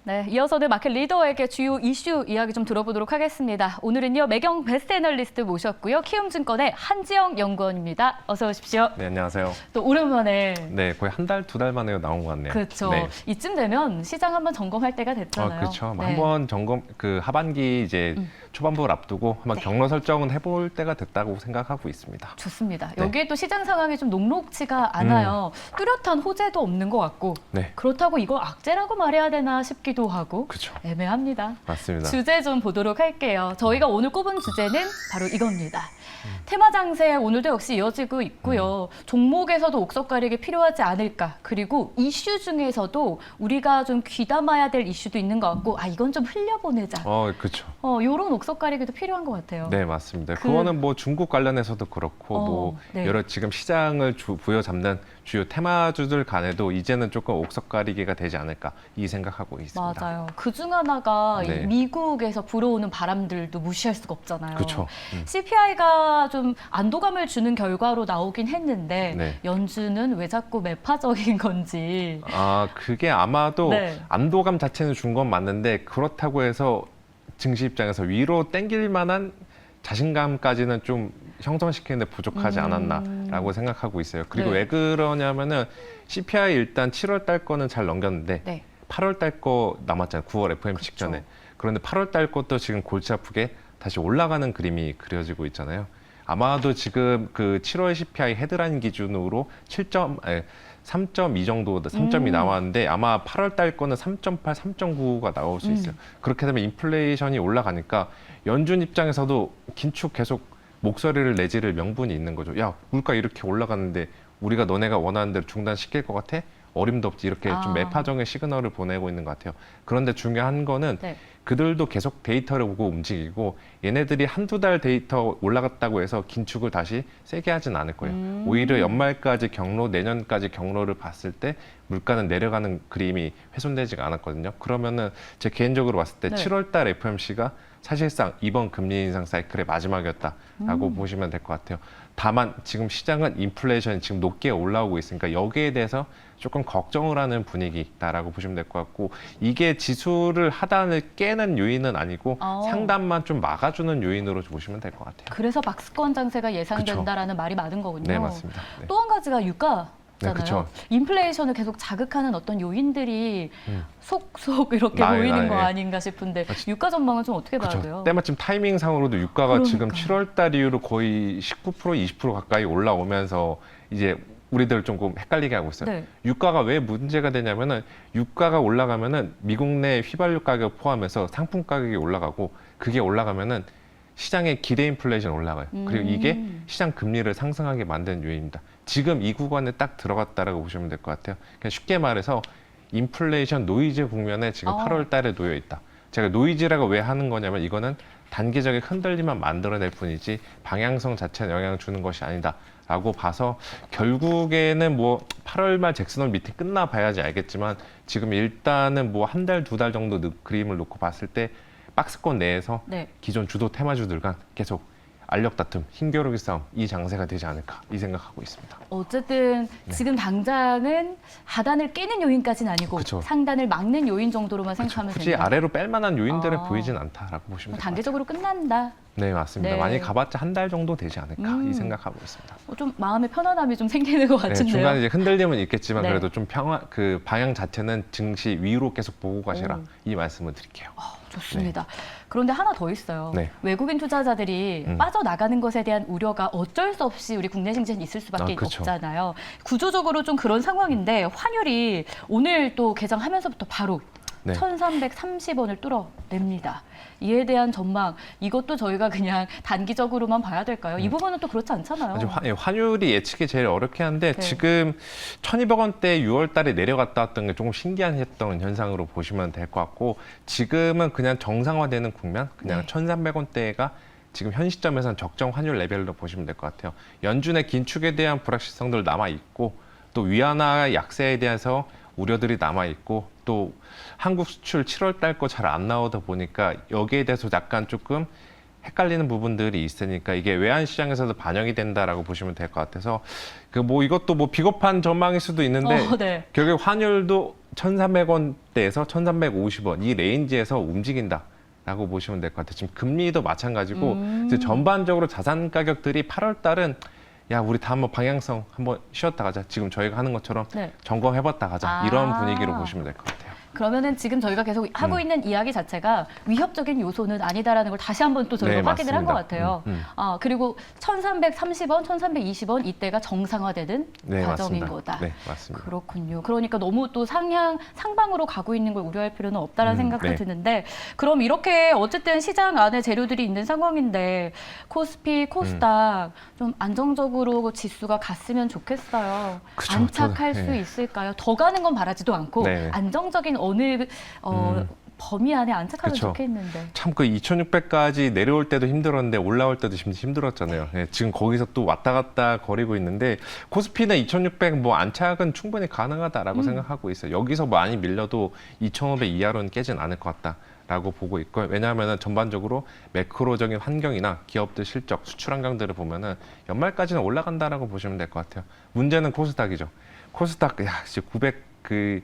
네, 이어서는 마켓 리더에게 주요 이슈 이야기 좀 들어보도록 하겠습니다. 오늘은요, 매경 베스트 애널리스트 모셨고요. 키움증권의 한지영 연구원입니다. 어서 오십시오. 네, 안녕하세요. 또 오랜만에. 네, 거의 한 달, 두 달 만에 나온 것 같네요. 그렇죠. 네. 이쯤 되면 시장 한번 점검할 때가 됐잖아요. 그렇죠. 네. 한번 점검, 하반기 이제 초반부를 앞두고 한번 네. 경로 설정은 해볼 때가 됐다고 생각하고 있습니다. 좋습니다. 네. 여기에 또 시장 상황이 좀 녹록지가 않아요. 뚜렷한 호재도 없는 것 같고 네, 그렇다고 이걸 악재라고 말해야 되나 싶기도 하고 그렇죠. 애매합니다. 맞습니다. 주제 좀 보도록 할게요. 저희가 오늘 꼽은 주제는 바로 이겁니다. 테마 장세 오늘도 역시 이어지고 있고요. 종목에서도 옥석 가리기 필요하지 않을까. 그리고 이슈 중에서도 우리가 좀 귀담아야 될 이슈도 있는 것 같고 이건 좀 흘려보내자. 그렇죠. 이런 옥석 가리기도 필요한 것 같아요. 네, 맞습니다. 그거는 뭐 중국 관련해서도 그렇고 네. 여러 지금 시장을 부여잡는 주요 테마주들 간에도 이제는 조금 옥석 가리기가 되지 않을까 이 생각하고 있습니다. 맞아요. 그중 하나가 네. 이 미국에서 불어오는 바람들도 무시할 수가 없잖아요. 그렇죠. CPI가 좀 안도감을 주는 결과로 나오긴 했는데 네. 연준은 왜 자꾸 매파적인 건지. 그게 아마도 네. 안도감 자체는 준 건 맞는데 그렇다고 해서 증시 입장에서 위로 땡길 만한 자신감까지는 좀 형성시키는데 부족하지 않았나라고 생각하고 있어요. 그리고 네. 왜 그러냐면은 CPI 일단 7월 달 거는 잘 넘겼는데 네. 8월 달 거 남았잖아요. 9월 FOMC 그렇죠. 직전에. 그런데 8월 달 것도 지금 골치 아프게 다시 올라가는 그림이 그려지고 있잖아요. 아마도 지금 그 7월 CPI 헤드라인 기준으로 3.2 정도, 3점이 나왔는데 아마 8월 달 거는 3.8, 3.9가 나올 수 있어요. 그렇게 되면 인플레이션이 올라가니까 연준 입장에서도 긴축 계속 목소리를 내지를 명분이 있는 거죠. 야, 물가 이렇게 올라가는데 우리가 너네가 원하는 대로 중단시킬 것 같아? 어림도 없지. 이렇게 좀 매파적인 시그널을 보내고 있는 것 같아요. 그런데 중요한 거는 네. 그들도 계속 데이터를 보고 움직이고 얘네들이 한두 달 데이터 올라갔다고 해서 긴축을 다시 세게 하진 않을 거예요. 오히려 연말까지 경로, 내년까지 경로를 봤을 때 물가는 내려가는 그림이 훼손되지가 않았거든요. 그러면은 제 개인적으로 봤을 때 네. 7월 달 FOMC가 사실상 이번 금리 인상 사이클의 마지막이었다라고 보시면 될 것 같아요. 다만 지금 시장은 인플레이션이 지금 높게 올라오고 있으니까 여기에 대해서 조금 걱정을 하는 분위기다라고 보시면 될 것 같고 이게 지수를 하단을 깨는 요인은 아니고 상단만 좀 막아주는 요인으로 보시면 될 것 같아요. 그래서 박스권 장세가 예상된다라는 말이 많은 거군요. 네, 맞습니다. 네. 또 한 가지가 유가잖아요. 네, 그쵸. 인플레이션을 계속 자극하는 어떤 요인들이 속속 이렇게 보이는 거 아닌가 싶은데 유가 전망은 좀 어떻게 봐야 돼요? 때마침 타이밍상으로도 유가가 그러니까요. 지금 7월 달 이후로 거의 19%, 20% 가까이 올라오면서 이제 우리들 조금 헷갈리게 하고 있어요. 네. 유가가 왜 문제가 되냐면은 유가가 올라가면은 미국 내 휘발유 가격 포함해서 상품 가격이 올라가고 그게 올라가면은 시장의 기대 인플레이션 올라가요. 그리고 이게 시장 금리를 상승하게 만드는 요인입니다. 지금 이 구간에 딱 들어갔다라고 보시면 될 것 같아요. 그냥 쉽게 말해서 인플레이션 노이즈 국면에 지금 8월 달에 놓여 있다. 제가 노이즈라고 왜 하는 거냐면 이거는 단기적인 흔들림만 만들어낼 뿐이지 방향성 자체는 영향을 주는 것이 아니다라고 봐서 결국에는 뭐 8월 말 잭슨홀 미팅 끝나 봐야지 알겠지만 지금 일단은 뭐 한 달, 두 달 정도 그림을 놓고 봤을 때 박스권 내에서 네. 기존 주도 테마주들 간 계속 알력 다툼, 힘겨루기 싸움 이 장세가 되지 않을까 이 생각하고 있습니다. 어쨌든 지금 당장은 하단을 깨는 요인까지는 아니고 그쵸. 상단을 막는 요인 정도로만 생각하면 굳이 된다. 아래로 뺄 만한 요인들은 보이진 않다라고 보시면 될 것 같아요. 단계적으로 끝난다. 네, 맞습니다. 네. 많이 가봤자 한 달 정도 되지 않을까 이 생각하고 있습니다. 좀 마음의 편안함이 좀 생기는 것 네, 같은데요. 중간에 이제 흔들림은 있겠지만 네. 그래도 좀 그 방향 자체는 증시 위로 계속 보고 가시라 이 말씀을 드릴게요. 좋습니다. 그런데 하나 더 있어요. 네. 외국인 투자자들이 빠져나가는 것에 대한 우려가 어쩔 수 없이 우리 국내 증시는 있을 수밖에 그렇죠. 없잖아요. 구조적으로 좀 그런 상황인데 환율이 오늘 또 개장하면서부터 바로 네. 1,330원을 뚫어냅니다. 이에 대한 전망, 이것도 저희가 그냥 단기적으로만 봐야 될까요? 이 부분은 또 그렇지 않잖아요. 환율이 예측이 제일 어렵긴 한데 네. 지금 1,200원대 6월 달에 내려갔다 왔던 게 조금 신기했던 현상으로 보시면 될 것 같고 지금은 그냥 정상화되는 국면, 그냥 네. 1,300원대가 지금 현 시점에서는 적정 환율 레벨로 보시면 될 것 같아요. 연준의 긴축에 대한 불확실성들 남아있고 또 위안화 약세에 대해서 우려들이 남아있고 또 한국 수출 7월 달 거 잘 안 나오다 보니까 여기에 대해서 약간 조금 헷갈리는 부분들이 있으니까 이게 외환 시장에서도 반영이 된다라고 보시면 될 것 같아서 그 뭐 이것도 뭐 비겁한 전망일 수도 있는데 네. 결국 환율도 1,300원대에서 1,350원 이 레인지에서 움직인다라고 보시면 될 것 같아요. 지금 금리도 마찬가지고 이제 전반적으로 자산 가격들이 8월 달은 야 우리 다 한번 방향성 한번 쉬었다 가자. 지금 저희가 하는 것처럼 네. 점검해봤다 가자. 이런 분위기로 보시면 될 것 같아요. 그러면은 지금 저희가 계속 하고 있는 이야기 자체가 위협적인 요소는 아니다라는 걸 다시 한번 또 저희가 네, 확인을 한 것 맞습니다. 같아요. 그리고 1,330원, 1,320원 이때가 정상화되는 네, 과정인 맞습니다. 거다. 네, 맞습니다. 그렇군요. 그러니까 너무 또 상방으로 가고 있는 걸 우려할 필요는 없다라는 생각도 네. 드는데 그럼 이렇게 어쨌든 시장 안에 재료들이 있는 상황인데 코스피, 코스닥 좀 안정적으로 지수가 갔으면 좋겠어요. 그쵸, 안착할 저는, 수 네. 있을까요? 더 가는 건 바라지도 않고 네. 안정적인 어느 범위 안에 안착하면 그쵸. 좋겠는데. 참 그 2,600까지 내려올 때도 힘들었는데 올라올 때도 힘들었잖아요. 예, 지금 거기서 또 왔다 갔다 거리고 있는데 코스피는 2,600 뭐 안착은 충분히 가능하다라고 생각하고 있어요. 여기서 많이 밀려도 2,500 이하로는 깨진 않을 것 같다라고 보고 있고요. 왜냐하면 전반적으로 매크로적인 환경이나 기업들 실적, 수출 환경들을 보면은 연말까지는 올라간다라고 보시면 될 것 같아요. 문제는 코스닥이죠. 코스닥 야, 진짜 900 그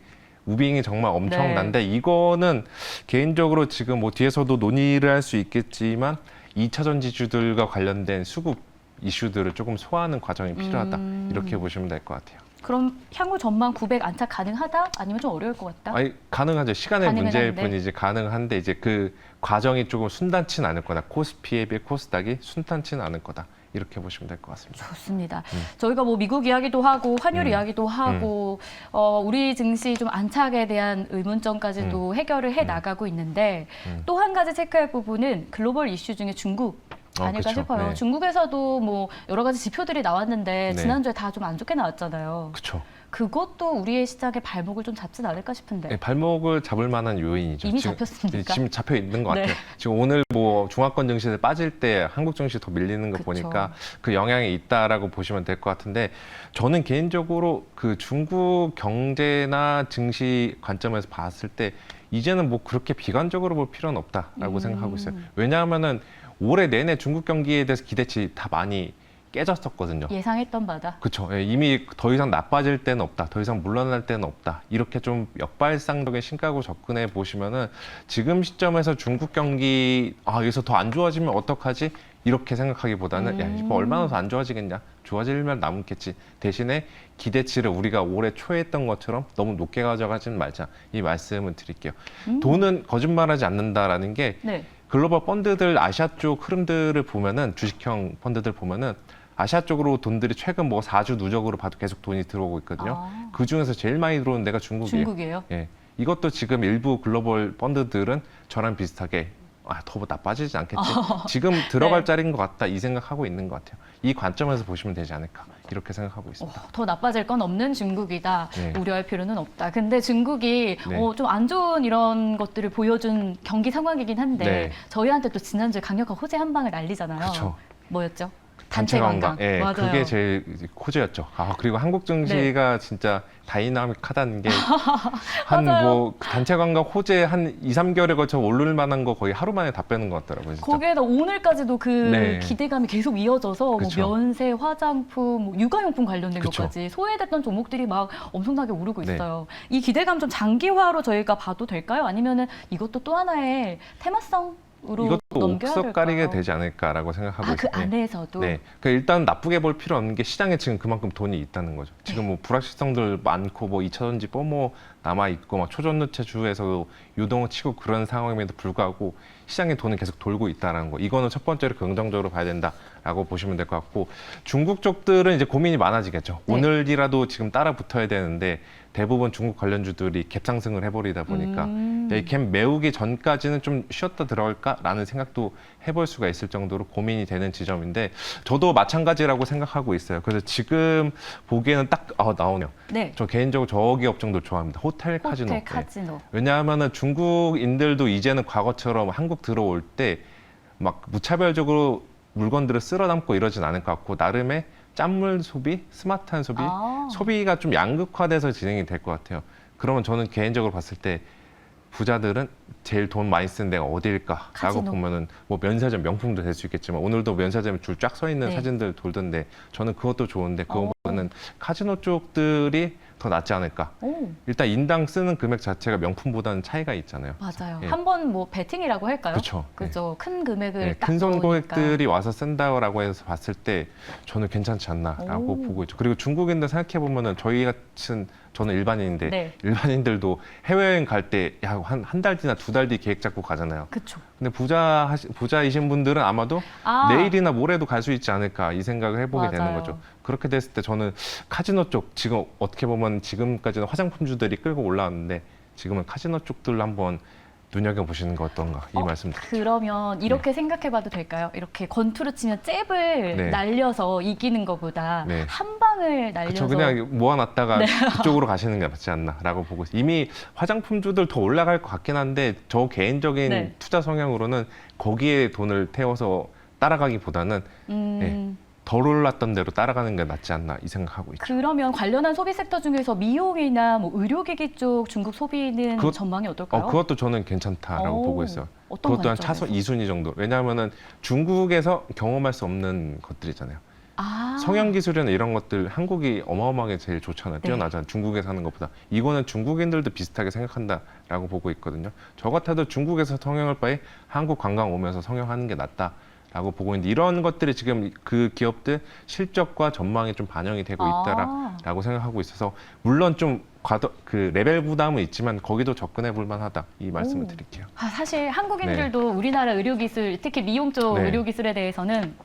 우빙이 정말 엄청난데 이거는 개인적으로 지금 뭐 뒤에서도 논의를 할 수 있겠지만 2차전 지주들과 관련된 수급 이슈들을 조금 소화하는 과정이 필요하다. 이렇게 보시면 될 것 같아요. 그럼 향후 전망 900 안착 가능하다? 아니면 좀 어려울 것 같다? 아니, 가능하죠. 시간의 가능은 문제일 한데. 뿐이지 가능한데 이제 그 과정이 조금 순탄치는 않을 거다. 코스피에 비해 코스닥이 순탄치는 않을 거다. 이렇게 보시면 될 것 같습니다. 좋습니다. 저희가 뭐 미국 이야기도 하고 환율 이야기도 하고 우리 증시 좀 안착에 대한 의문점까지도 해결을 해 나가고 있는데 또 한 가지 체크할 부분은 글로벌 이슈 중에 중국 아닐까 그쵸. 싶어요. 네. 중국에서도 뭐 여러 가지 지표들이 나왔는데 네. 지난주에 다 좀 안 좋게 나왔잖아요. 그렇죠. 그것도 우리의 시장의 발목을 좀 잡진 않을까 싶은데. 네, 발목을 잡을 만한 요인이죠. 이미 잡혔습니까? 지금 잡혀 있는 것 네. 같아요. 지금 오늘 뭐 중화권 증시들 빠질 때 한국 증시 더 밀리는 거 그쵸. 보니까 그 영향이 있다라고 보시면 될 것 같은데 저는 개인적으로 그 중국 경제나 증시 관점에서 봤을 때 이제는 뭐 그렇게 비관적으로 볼 필요는 없다라고 생각하고 있어요. 왜냐하면은 올해 내내 중국 경기에 대해서 기대치 다 많이 깨졌었거든요. 예상했던 바다. 그렇죠. 이미 더 이상 나빠질 때는 없다. 더 이상 물러날 때는 없다. 이렇게 좀 역발상적인 신가구 접근해 보시면은 지금 시점에서 중국 경기 여기서 더 안 좋아지면 어떡하지? 이렇게 생각하기보다는 야, 이거 얼마나 더 안 좋아지겠냐? 좋아질면 남겠지. 대신에 기대치를 우리가 올해 초에 했던 것처럼 너무 높게 가져가지는 말자. 이 말씀을 드릴게요. 돈은 거짓말하지 않는다라는 게 네. 글로벌 펀드들 아시아 쪽 흐름들을 보면은 주식형 펀드들 보면은 아시아 쪽으로 돈들이 최근 뭐 4주 누적으로 봐도 계속 돈이 들어오고 있거든요. 그 중에서 제일 많이 들어오는 데가 중국이에요. 중국이에요? 예. 이것도 지금 일부 글로벌 펀드들은 저랑 비슷하게 더 나빠지지 않겠지. 지금 들어갈 네. 자리인 것 같다. 이 생각하고 있는 것 같아요. 이 관점에서 보시면 되지 않을까. 이렇게 생각하고 있습니다. 더 나빠질 건 없는 중국이다. 네. 우려할 필요는 없다. 근데 중국이 네. 좀 안 좋은 이런 것들을 보여준 경기 상황이긴 한데 네. 저희한테 또 지난주에 강력한 호재 한 방을 날리잖아요. 그렇죠. 뭐였죠? 단체 관광. 예, 맞아요. 그게 제일 코즈였죠. 그리고 한국 증시가 진짜 다이나믹하다는 게 한 맞아요. 뭐 단체 관광 호재 한 2, 3개월에 걸쳐 오를 만한 거 거의 하루 만에 다 빼는 것 같더라고요. 진짜. 거기에다 오늘까지도 그 네. 기대감이 계속 이어져서 그쵸. 뭐 면세, 화장품, 뭐 육아용품 관련된 그쵸. 것까지 소외됐던 종목들이 막 엄청나게 오르고 네. 있어요. 이 기대감 좀 장기화로 저희가 봐도 될까요? 아니면은 이것도 또 하나의 테마성으로 이것도 넘겨야 옥석 가리게 될까요? 되지 않을까라고 생각하고 그 있어요. 안에서도 네. 그러니까 일단 나쁘게 볼 필요 없는 게 시장에 지금 그만큼 돈이 있다는 거죠. 지금 뭐 불확실성들 많고 뭐 2차전지 뽀모 남아 있고 막 초전도체 주에서 유동을 치고 그런 상황임에도 불구하고 시장에 돈은 계속 돌고 있다는 거. 이거는 첫 번째로 긍정적으로 봐야 된다라고 보시면 될 것 같고 중국 쪽들은 이제 고민이 많아지겠죠. 네. 오늘이라도 지금 따라 붙어야 되는데 대부분 중국 관련주들이 갭 상승을 해버리다 보니까 이 갭 메우기 전까지는 좀 쉬었다 들어갈까라는 생각도 해볼 수가 있을 정도로 고민이 되는 지점인데 저도 마찬가지라고 생각하고 있어요. 그래서 지금 보기에는 딱 나오네요. 네. 저 개인적으로 저기 업종도 좋아합니다. 호텔 카지노. 호텔 네. 카지노. 왜냐하면은 중국인들도 이제는 과거처럼 한국 들어올 때 막 무차별적으로 물건들을 쓸어 담고 이러진 않을 것 같고 나름의 짠물 소비, 스마트한 소비, 소비가 좀 양극화돼서 진행이 될 것 같아요. 그러면 저는 개인적으로 봤을 때 부자들은 제일 돈 많이 쓰는 데가 어디일까라고 카지노. 보면은 뭐 면세점 명품도 될 수 있겠지만 오늘도 면세점에 줄 쫙 서 있는 네. 사진들 돌던데 저는 그것도 좋은데 그거보다는 카지노 쪽들이 더 낫지 않을까. 오, 일단 인당 쓰는 금액 자체가 명품보다는 차이가 있잖아요. 맞아요. 예. 한 번 뭐 베팅이라고 할까요? 그쵸. 그죠. 큰 금액을 네, 딱 큰 넣으니까. 선고객들이 와서 쓴다고 해서 봤을 때 저는 괜찮지 않나라고 오. 보고 있죠. 그리고 중국인들 생각해 보면은 저희 같은 저는 일반인인데 네. 일반인들도 해외여행 갈 때 한 달 뒤나 두 달 뒤 계획 잡고 가잖아요. 그쵸. 근데 부자이신 분들은 아마도 아, 내일이나 모레도 갈 수 있지 않을까 이 생각을 해보게 되는 맞아요. 거죠. 그렇게 됐을 때 저는 카지노 쪽 지금 어떻게 보면 지금까지는 화장품주들이 끌고 올라왔는데 지금은 카지노 쪽들로 한번 눈여겨보시는 거 어떤가 이 말씀 드릴게요. 그러면 이렇게 생각해봐도 될까요? 이렇게 권투로 치면 잽을 네. 날려서 이기는 것보다 네. 한 방을 날려서 그쵸, 그냥 모아놨다가 그쪽으로 가시는 게 맞지 않나라고 보고 있어요. 이미 화장품주들 더 올라갈 것 같긴 한데 저 개인적인 네. 투자 성향으로는 거기에 돈을 태워서 따라가기보다는 네. 덜 올랐던 대로 따라가는 게 낫지 않나 이 생각하고 있죠. 그러면 관련한 소비 섹터 중에서 미용이나 뭐 의료기기 쪽 중국 소비는 전망이 어떨까요? 그것도 저는 괜찮다라고 오, 보고 있어요. 어떤 그것도 한 관점에서? 차선 2순위 정도. 왜냐하면은 중국에서 경험할 수 없는 것들이잖아요. 아, 성형 기술이나 이런 것들 한국이 어마어마하게 제일 좋잖아요. 네. 뛰어나잖아요. 중국에서 하는 것보다. 이거는 중국인들도 비슷하게 생각한다라고 보고 있거든요. 저 같아도 중국에서 성형할 바에 한국 관광 오면서 성형하는 게 낫다라고 보고 있는데 이런 것들이 지금 그 기업들 실적과 전망이 좀 반영이 되고 있다라고 생각하고 있어서 물론 좀 그 레벨 부담은 있지만 거기도 접근해 볼 만하다 이 말씀을 오. 드릴게요. 사실 한국인들도 우리나라 의료기술, 특히 미용 쪽 네. 의료기술에 대해서는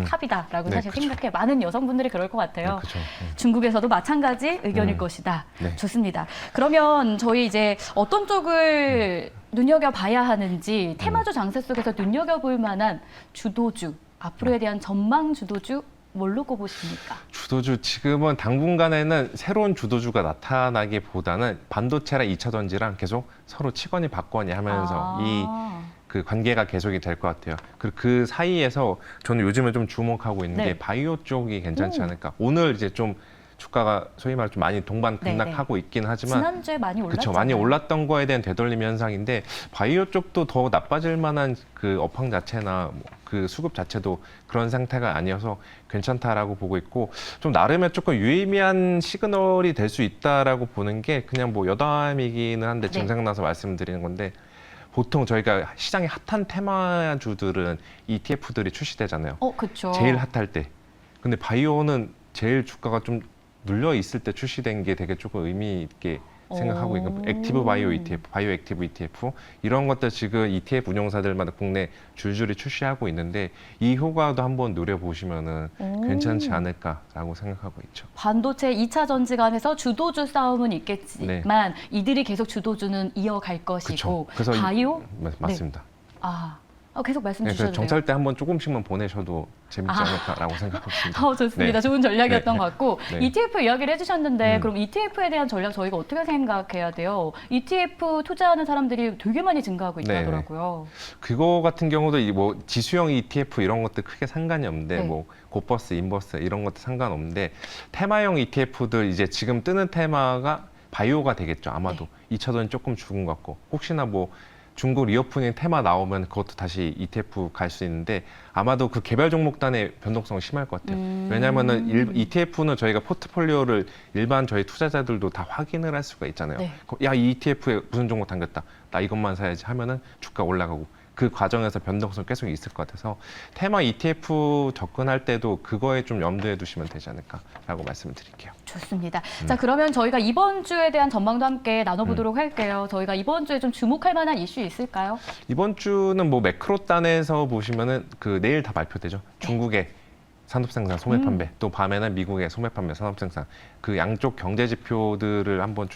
탑이다라고 네, 사실 그쵸. 생각해 많은 여성분들이 그럴 것 같아요. 그렇죠. 중국에서도 마찬가지 의견일 것이다. 네. 좋습니다. 그러면 저희 이제 어떤 쪽을 눈여겨봐야 하는지 테마주 장세 속에서 눈여겨볼 만한 주도주, 앞으로에 대한 전망 주도주 뭘로 꼽으십니까? 주도주 지금은 당분간에는 새로운 주도주가 나타나기보다는 반도체랑 2차 전지랑 계속 서로 치거니 받거니 하면서 이 그 관계가 계속이 될 것 같아요. 그리고 그 사이에서 저는 요즘에 좀 주목하고 있는 네. 게 바이오 쪽이 괜찮지 오. 않을까. 오늘 이제 좀 주가가 소위 말해 좀 많이 동반등락하고 있긴 하지만 지난주에 많이 올랐잖아요. 그렇죠. 많이 올랐던 거에 대한 되돌림 현상인데 바이오 쪽도 더 나빠질 만한 그 업황 자체나 그 수급 자체도 그런 상태가 아니어서 괜찮다라고 보고 있고 좀 나름의 조금 유의미한 시그널이 될 수 있다라고 보는 게 그냥 뭐 여담이기는 한데 지금 네. 생각나서 말씀드리는 건데 보통 저희가 시장의 핫한 테마주들은 ETF들이 출시되잖아요. 그렇죠. 제일 핫할 때. 근데 바이오는 제일 주가가 좀 눌려 있을 때 출시된 게 되게 조금 의미 있게 생각하고 있고 액티브 바이오 ETF, 바이오 액티브 ETF 이런 것들 지금 ETF 운용사들마다 국내 줄줄이 출시하고 있는데 이 효과도 한번 누려보시면은 괜찮지 않을까라고 생각하고 있죠. 반도체 2차 전지 간에서 주도주 싸움은 있겠지만 이들이 계속 주도주는 이어갈 것이고 그래서 바이오? 맞습니다. 계속 말씀 네, 주셔도 그래서 돼요. 정찰 때 한번 조금씩만 보내셔도 재밌지 않을까라고 생각하고 있습니다. 좋습니다. 네. 좋은 전략이었던 것 같고 네. ETF 이야기를 해주셨는데 그럼 ETF에 대한 전략 저희가 어떻게 생각해야 돼요? ETF 투자하는 사람들이 되게 많이 증가하고 네. 있다더라고요. 그거 같은 경우도 뭐 지수형 ETF 이런 것들 크게 상관이 없는데 네. 뭐 고버스, 인버스 이런 것도 상관없는데 테마형 ETF들 이제 지금 뜨는 테마가 바이오가 되겠죠. 아마도 2차 전지 조금 죽은 것 같고 혹시나 뭐 중국 리오프닝 테마 나오면 그것도 다시 ETF 갈 수 있는데 아마도 그 개별 종목단의 변동성이 심할 것 같아요. 왜냐하면은 ETF는 저희가 포트폴리오를 일반 저희 투자자들도 다 확인을 할 수가 있잖아요. 네. 야, 이 ETF에 무슨 종목 담겼다. 나 이것만 사야지 하면은 주가 올라가고 그 과정에서 변동성 계속 있을 것 같아서 테마 ETF 접근할 때도 그거에 좀 염두에 두시면 되지 않을까라고 말씀을 드릴게요. 좋습니다. 자, 그러면 저희가 이번 주에 대한 전망도 함께 나눠보도록 할게요. 저희가 이번 주에 좀 주목할 만한 이슈 있을까요? 이번 주는 뭐 매크로 단에서 보시면은 그 내일 다 발표되죠. 중국의 산업 생산, 소매 판매, 또 밤에는 미국의 소매 판매, 산업 생산 그 양쪽 경제 지표들을 한번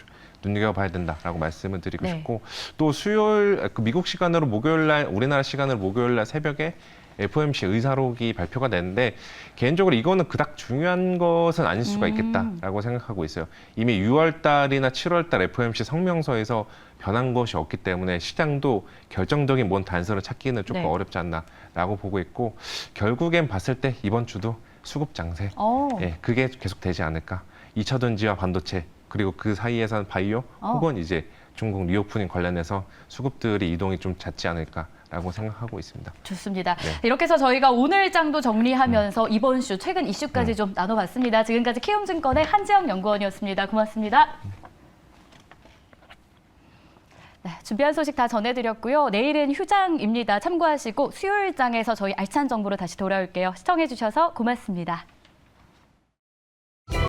눈여겨봐야 된다라고 말씀을 드리고 네. 싶고 또 수요일 미국 시간으로 목요일 날 우리나라 시간으로 목요일 날 새벽에 FOMC 의사록이 발표가 되는데 개인적으로 이거는 그닥 중요한 것은 아닐 수가 있겠다라고 생각하고 있어요. 이미 6월 달이나 7월 달 FOMC 성명서에서 변한 것이 없기 때문에 시장도 결정적인 뭔 단서를 찾기는 조금 네. 어렵지 않나라고 보고 있고 결국엔 봤을 때 이번 주도 수급 장세 그게 계속 되지 않을까. 2차 전지와 반도체 그리고 그 사이에서는 바이오 혹은 이제 중국 리오프닝 관련해서 수급들이 이동이 좀 잦지 않을까라고 생각하고 있습니다. 좋습니다. 네. 이렇게 해서 저희가 오늘 장도 정리하면서 이번 주 최근 이슈까지 좀 나눠봤습니다. 지금까지 키움증권의 한지영 연구원이었습니다. 고맙습니다. 네, 준비한 소식 다 전해드렸고요. 내일은 휴장입니다. 참고하시고 수요일 장에서 저희 알찬 정보로 다시 돌아올게요. 시청해주셔서 고맙습니다.